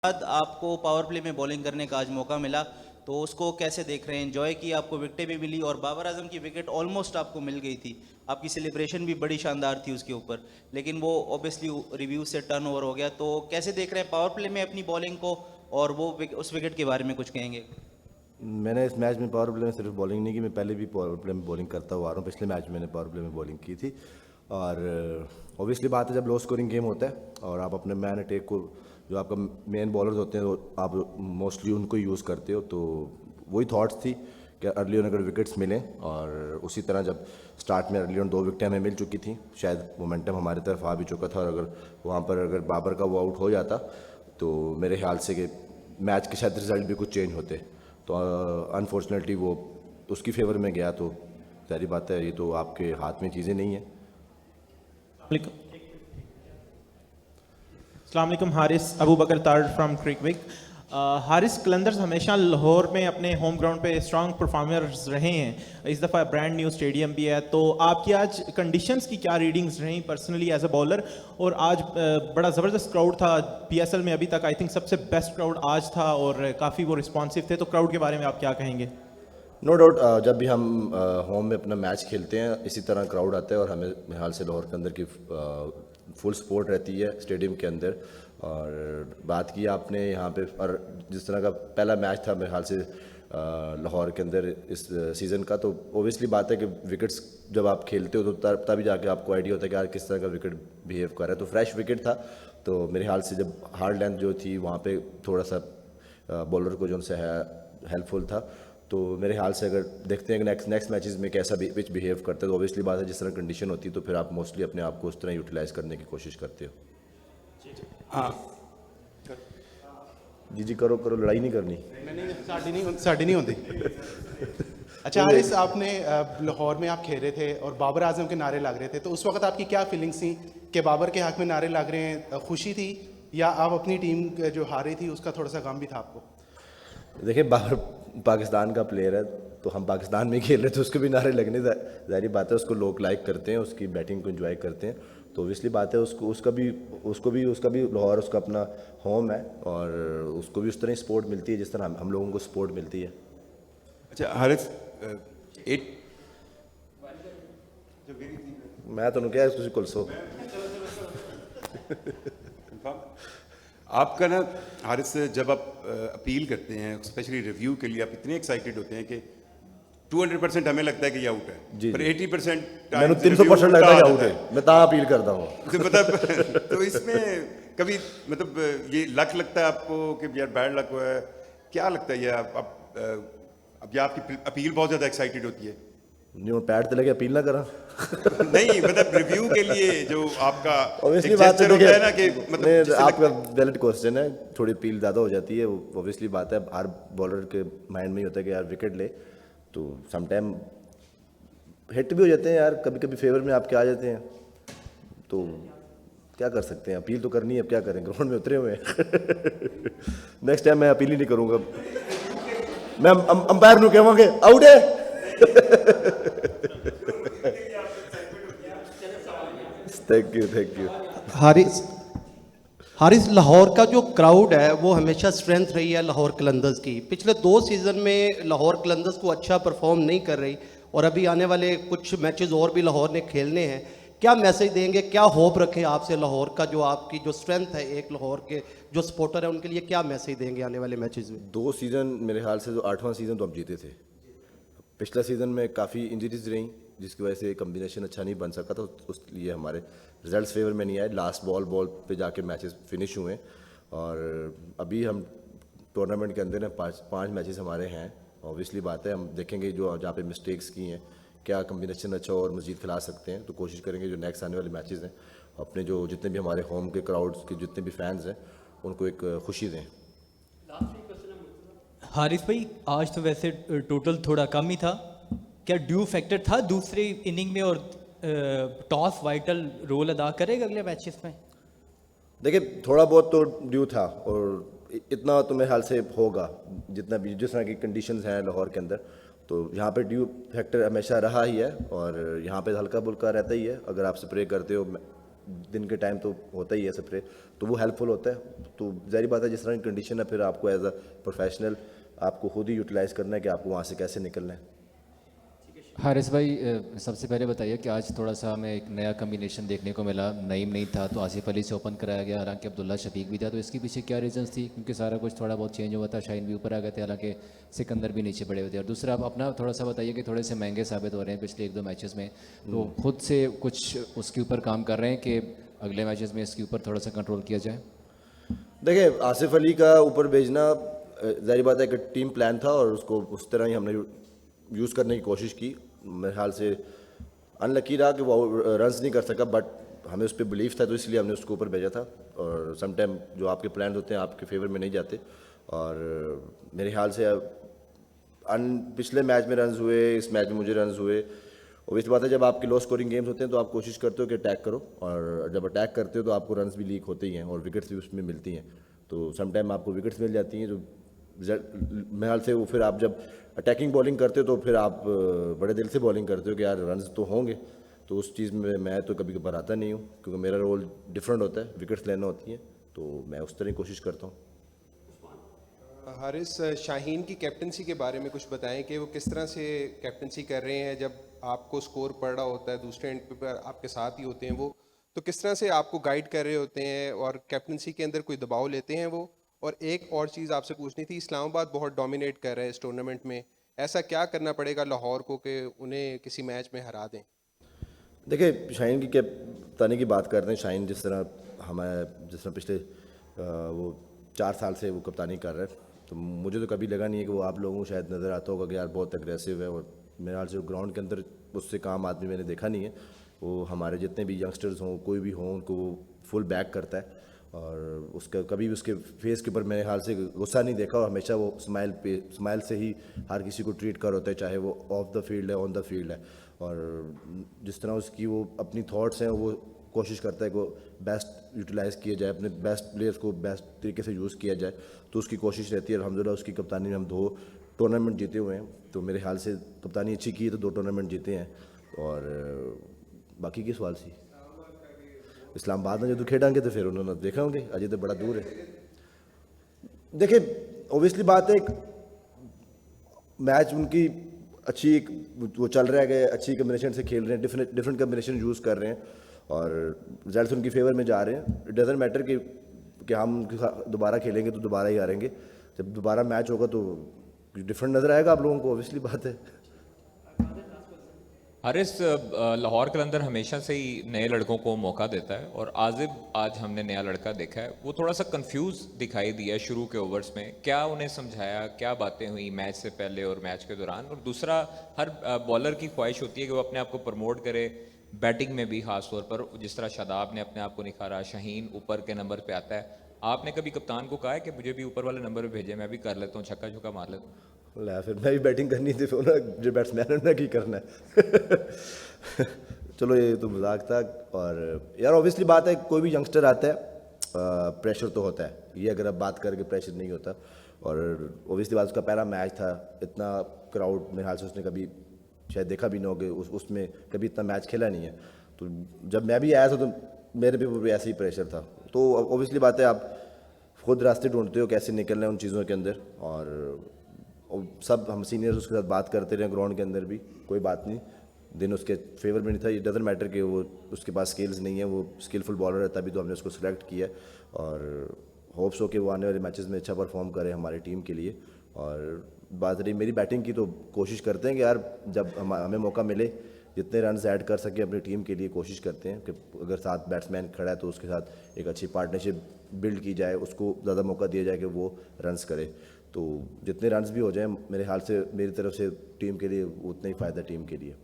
बाद आपको power play में बॉलिंग करने का आज मौका मिला, तो उसको कैसे देख रहे हैं? एंजॉय की, आपको विकेटें भी मिली और बाबर आजम की विकेट ऑलमोस्ट आपको मिल गई थी, आपकी सेलिब्रेशन भी बड़ी शानदार थी उसके ऊपर, लेकिन वो ऑब्वियसली रिव्यू से टर्न ओवर हो गया। तो कैसे देख रहे हैं पावर प्ले में अपनी बॉलिंग को, और वो उस विकेट के बारे में कुछ कहेंगे? मैंने इस मैच में पावर प्ले में सिर्फ बॉलिंग नहीं की, मैं पहले भी पावर प्ले में बॉलिंग करता हुआ आ रहा हूँ। पिछले मैच में मैंने पावर प्ले में बॉलिंग की थी। और ऑब्वियसली बात है, जब लो स्कोरिंग गेम होता है और आप अपने मैन अटैक को, जो आपका मेन बॉलर्स होते हैं, तो आप मोस्टली उनको यूज़ करते हो। तो वही थॉट्स थी कि अर्ली ऑन अगर विकेट्स मिलें, और उसी तरह जब स्टार्ट में अर्ली ऑन 2 विकेटें हमें मिल चुकी थी, शायद मोमेंटम हमारी तरफ आ भी चुका था, और अगर वहाँ पर अगर बाबर का वो आउट हो जाता तो मेरे ख्याल से कि मैच के शायद रिजल्ट भी कुछ चेंज होते। तो अनफॉर्चुनेटली वो उसकी फेवर में गया। तो सारी बात है, ये तो आपके हाथ में चीज़ें नहीं है। अस्सलाम वालेकुम, हारिस अबू बकर तार फ्रॉम क्रिकविक। हारिस, कलंदर्स हमेशा लाहौर में अपने होम ग्राउंड पे स्ट्रांग परफॉर्मर्स रहे हैं। इस दफ़ा ब्रांड न्यू स्टेडियम भी है, तो आपकी आज कंडीशंस की क्या रीडिंग्स रहीं पर्सनली एज अ बॉलर? और आज बड़ा ज़बरदस्त क्राउड था पीएसएल में, अभी तक आई थिंक सबसे बेस्ट क्राउड आज था, और काफ़ी वो रिस्पॉन्सिव थे। तो क्राउड के बारे में आप क्या कहेंगे? नो डाउट, जब भी हम होम में अपना मैच खेलते हैं, इसी तरह क्राउड आता है, और हमें मेरे ख्याल से लाहौर के अंदर की फुल सपोर्ट रहती है स्टेडियम के अंदर। और बात की आपने यहाँ पे, और जिस तरह का पहला मैच था मेरे ख्याल से लाहौर के अंदर इस सीज़न का, तो ओबियसली बात है कि विकेट्स जब आप खेलते हो तो तभी जाके आपको आइडिया होता है कि यार किस तरह का विकेट बिहेव कर रहा है। तो फ्रेश विकेट था, तो मेरे ख्याल से जब हार्ड लेंथ जो थी वहाँ पे थोड़ा सा बॉलर को जो उनसे है हेल्पफुल था। तो मेरे ख्याल से अगर देखते हैं कि नेक्स्ट मैचेस में कैसा भी पिच बिहेव करते हैं, तो ऑब्वियसली बात है जिस तरह कंडीशन होती है तो फिर आप मोस्टली अपने आप को उस तरह यूटिलाइज करने की कोशिश करते हो। हाँ जी करो करो, लड़ाई नहीं करनी। साड़ी नहीं होती। अच्छा हारिस, आपने लाहौर में आप खेल रहे थे और बाबर आजम के नारे लग रहे थे, तो उस वक्त आपकी क्या फीलिंग्स थी कि बाबर के हक में नारे लग रहे हैं? खुशी थी, या आप अपनी टीम जो हारी थी उसका थोड़ा सा गम भी था आपको? देखिए, बाबर पाकिस्तान का प्लेयर है, तो हम पाकिस्तान में खेल रहे थे, उसको भी नारे लगने ज़ाहिर बात है। उसको लोग लाइक करते हैं, उसकी बैटिंग को एंजॉय करते हैं, तो ऑब्वियसली बात है उसका भी लाहौर उसका अपना होम है, और उसको भी उस तरह सपोर्ट मिलती है जिस तरह हम लोगों को सपोर्ट मिलती है। अच्छा हारिस, मैं तो क्या है कुल सो आपका ना हारिस, जब आप अपील करते हैं स्पेशली रिव्यू के लिए, आप इतने एक्साइटेड होते हैं कि 200% हमें लगता है कि ये आउट है, जी, पर 80% मैंने 300% लगता है आउट है, मैं ता अपील करता हूँ। तो मतलब तो इसमें कभी मतलब ये लक लगता है आपको कि यार बैड लक हुआ है? क्या लगता है ये अब या आपकी अपील बहुत ज़्यादा एक्साइटेड होती है? नहीं, पैड तो लगे अपील ना करा। नहीं मतलब रिव्यू के लिए जो आपका ऑब्वियसली एक बात gesture होता है ना कि नहीं, मतलब आपका वैलिड क्वेश्चन है, थोड़ी अपील ज़्यादा हो जाती है। ऑब्वियसली बात है, हर बॉलर के माइंड में ही होता है कि यार विकेट ले, तो समटाइम हिट भी हो जाते हैं यार, कभी कभी फेवर में आपके आ जाते हैं, तो क्या कर सकते हैं, अपील तो करनी है, अब क्या करें, ग्राउंड में उतरे हुए हैं। नेक्स्ट टाइम मैं अपील ही नहीं करूँगा, मैं अंपायर ਨੂੰ ਕਹਾਂਗੇ आउट है। Thank you. हारिस, लाहौर का जो क्राउड है वो हमेशा स्ट्रेंथ रही है लाहौर कलंदर्स की। पिछले 2 सीज़न में लाहौर कलंदर्स को अच्छा परफॉर्म नहीं कर रही, और अभी आने वाले कुछ मैचेस और भी लाहौर ने खेलने हैं। क्या मैसेज देंगे, क्या होप रखें आपसे लाहौर का, जो आपकी जो स्ट्रेंथ है एक लाहौर के जो सपोर्टर है उनके लिए, क्या मैसेज देंगे आने वाले मैचेस में? 2 सीज़न मेरे ख्याल से, जो 8वां सीज़न तो हम जीते थे। पिछला सीज़न में काफ़ी इंजरीज रहीं, जिसकी वजह से कम्बिनेशन अच्छा नहीं बन सका, तो उस लिए हमारे रिजल्ट्स फेवर में नहीं आए। लास्ट बॉल पे जाके मैचेस फिनिश हुए, और अभी हम टूर्नामेंट के अंदर हैं, 5 मैचेस हमारे हैं। ऑब्वियसली बात है, हम देखेंगे जो जहाँ पे मिस्टेक्स की हैं, क्या कम्बिनेशन अच्छा और मज़ीद खिला सकते हैं, तो कोशिश करेंगे जो नेक्स्ट आने वाले मैचेस हैं अपने जो जितने भी हमारे होम के क्राउड्स के जितने भी फैंस हैं उनको एक खुशी दें। हारिस भाई, आज तो वैसे टोटल थोड़ा कम ही था, क्या ड्यू फैक्टर था दूसरी इनिंग में, और टॉस वाइटल रोल अदा करेगा अगले मैचेस में? देखिए, थोड़ा बहुत तो ड्यू था, और इतना तो मेरे ख्याल से होगा जितना भी जिस तरह की कंडीशंस हैं लाहौर के अंदर, तो यहाँ पे ड्यू फैक्टर हमेशा रहा ही है, और यहाँ पे हल्का बुल्का रहता ही है। अगर आप स्प्रे करते हो दिन के टाइम तो होता ही है स्प्रे, तो वो हेल्पफुल होता है। तो ज़ाहिर बात है जिस तरह की कंडीशन है फिर आपको एज अ प्रोफेशनल आपको खुद ही यूटिलाइज़ करना है कि आपको वहाँ से कैसे निकलना है। हारिस भाई, सबसे पहले बताइए कि आज थोड़ा सा हमें एक नया कम्बिनेशन देखने को मिला, नईम नहीं था तो आसिफ अली से ओपन कराया गया, हालांकि अब्दुल्ला शफीक भी था, तो इसके पीछे क्या रीजंस थी? क्योंकि सारा कुछ थोड़ा बहुत चेंज हुआ था, शाहीन भी ऊपर आ गए थे, हालांकि सिकंदर भी नीचे पड़े हुए थे। और दूसरा आप अपना थोड़ा सा बताइए कि थोड़े से महंगे साबित हो रहे हैं पिछले 1-2 मैचेस में, तो खुद से कुछ उसके ऊपर काम कर रहे हैं कि अगले मैचेस में इसके ऊपर थोड़ा सा कंट्रोल किया जाए? देखिए, आसिफ अली का ऊपर भेजना ज़ाहिर बात है कि टीम प्लान था और उसको उस तरह ही हमने यूज़ करने की कोशिश की। मेरे ख्याल से अनलकी रहा कि वो रन्स नहीं कर सका, बट हमें उस पर बिलीव था तो इसलिए हमने उसको ऊपर भेजा था। और समटाइम जो आपके प्लान होते हैं आपके फेवर में नहीं जाते, और मेरे ख्याल से पिछले मैच में रन्स हुए, इस मैच में मुझे रन्स हुए। और इस बात है जब आपके लो स्कोरिंग गेम्स होते हैं तो आप कोशिश करते हो कि अटैक करो, और जब अटैक करते हो तो आपको रन्स भी लीक होते ही हैं और विकेट्स भी उसमें मिलती हैं। तो समटाइम आपको विकेट्स मिल जाती हैं, जो मेरे ख्याल से वो फिर आप जब अटैकिंग बॉलिंग करते हो तो फिर आप बड़े दिल से बॉलिंग करते हो कि यार रन्स तो होंगे। तो उस चीज़ में मैं तो कभी कभार आता नहीं हूँ, क्योंकि मेरा रोल डिफरेंट होता है, विकेट्स लेना होती हैं, तो मैं उस तरह की कोशिश करता हूँ। हारिस, शाहीन की कैप्टनसी के बारे में कुछ बताएं कि वो किस तरह से कैप्टनसी कर रहे हैं। जब आपको स्कोर पड़ रहा होता है, दूसरे एंड पर आपके साथ ही होते हैं वो, तो किस तरह से आपको गाइड कर रहे होते हैं और कैप्टनसी के अंदर कोई दबाव लेते हैं वो? और एक और चीज़ आपसे पूछनी थी, इस्लामाबाद बहुत डोमिनेट कर रहा है इस टूर्नामेंट में, ऐसा क्या करना पड़ेगा लाहौर को कि उन्हें किसी मैच में हरा दें? देखिए, शाहीन की कप्तानी की बात करते हैं। शाहीन जिस तरह पिछले वो 4 साल से वो कप्तानी कर रहे हैं, तो मुझे तो कभी लगा नहीं है कि वो आप लोगों को शायद नज़र आता होगा कि यार बहुत अग्रेसिव है, और मेरे ख्याल से ग्राउंड के अंदर उससे काम आदमी मैंने देखा नहीं है। वो हमारे जितने भी यंगस्टर्स हों, कोई भी हों, उनको वो फुल बैक करता है, और उसका कभी भी उसके फेस के ऊपर मेरे ख्याल से गुस्सा नहीं देखा, और हमेशा वो स्माइल से ही हर किसी को ट्रीट कर होता है, चाहे वो ऑफ द फील्ड है ऑन द फील्ड है। और जिस तरह उसकी वो अपनी थॉट्स हैं, वो कोशिश करता है कि बेस्ट यूटिलाइज़ किया जाए, अपने बेस्ट प्लेयर्स को बेस्ट तरीके से यूज़ किया जाए, तो उसकी कोशिश रहती है। अल्हम्दुलिल्लाह उसकी कप्तानी में हम 2 टूर्नामेंट जीते हुए हैं, तो मेरे ख्याल से कप्तानी अच्छी की है तो 2 टूर्नामेंट जीते हैं। और बाकी के सवाल सी इस्लामाबाद में जो खेलेंगे तो फिर उन्होंने देखा होंगे, अजय तो बड़ा दूर है। देखिए, ओबियसली बात है, एक मैच उनकी अच्छी एक वो चल रहा है कि अच्छी कम्बिनेशन से खेल रहे हैं, डिफरेंट कम्बिनेशन यूज़ कर रहे हैं, और रिजल्ट्स उनकी फेवर में जा रहे हैं। इट डजेंट मैटर कि हम उनके साथ दोबारा खेलेंगे तो दोबारा ही हारेंगे। जब दोबारा मैच होगा तो डिफरेंट नज़र आएगा आप लोगों को, ऑब्वियसली बात है। हारिस, लाहौर कलंदर हमेशा से ही नए लड़कों को मौका देता है, और आजिब आज हमने नया लड़का देखा है, वो थोड़ा सा कंफ्यूज दिखाई दिया शुरू के ओवर्स में। क्या उन्हें समझाया, क्या बातें हुई मैच से पहले और मैच के दौरान? और दूसरा, हर बॉलर की ख्वाहिश होती है कि वो अपने आप को प्रमोट करे, बैटिंग में भी खास तौर पर, जिस तरह शादाब ने अपने आप को निखारा, शाहीन ऊपर के नंबर पे आता है। आपने कभी कप्तान को कहा है कि मुझे भी ऊपर वाले नंबर पे भेजे, मैं भी कर लेता हूँ, छक्का छक्का मार लेता हूँ? ला फिर मैं भी बैटिंग करनी थी, फिर जो बैट्समैन ने की करना है। चलो ये तो मजाक था। और यार ऑब्वियसली बात है, कोई भी यंगस्टर आता है प्रेशर तो होता है, ये अगर आप बात करके प्रेशर नहीं होता। और ऑब्वियसली बात, उसका पहला मैच था, इतना क्राउड मेरे ख्याल से उसने कभी शायद देखा भी ना हो, कि उसमें कभी इतना मैच खेला नहीं है। तो जब मैं भी आया था तो मेरे पे भी ऐसे ही प्रेशर था। तो ऑब्वियसली बात है, आप खुद रास्ते ढूंढते हो कैसे निकलना है उन चीज़ों के अंदर। और सब हम सीनियर्स उसके साथ बात करते रहे ग्राउंड के अंदर भी, कोई बात नहीं, दिन उसके फेवर में नहीं था। ये डजंट मैटर कि वो उसके पास स्किल्स नहीं है, वो स्किलफुल बॉलर है, तभी तो हमने उसको सिलेक्ट किया। और होप्स हो कि वो आने वाले मैचेस में अच्छा परफॉर्म करे हमारी टीम के लिए। और बात रही मेरी बैटिंग की, तो कोशिश करते हैं कि यार जब हमें मौका मिले, जितने रन ऐड कर सके अपनी टीम के लिए कोशिश करते हैं कि अगर साथ बैट्समैन खड़ा है तो उसके साथ एक अच्छी पार्टनरशिप बिल्ड की जाए, उसको ज़्यादा मौका दिया जाए कि वो रन्स करे। तो जितने रन्स भी हो जाए, मेरे ख्याल से मेरी तरफ से टीम के लिए उतना ही फ़ायदा टीम के लिए।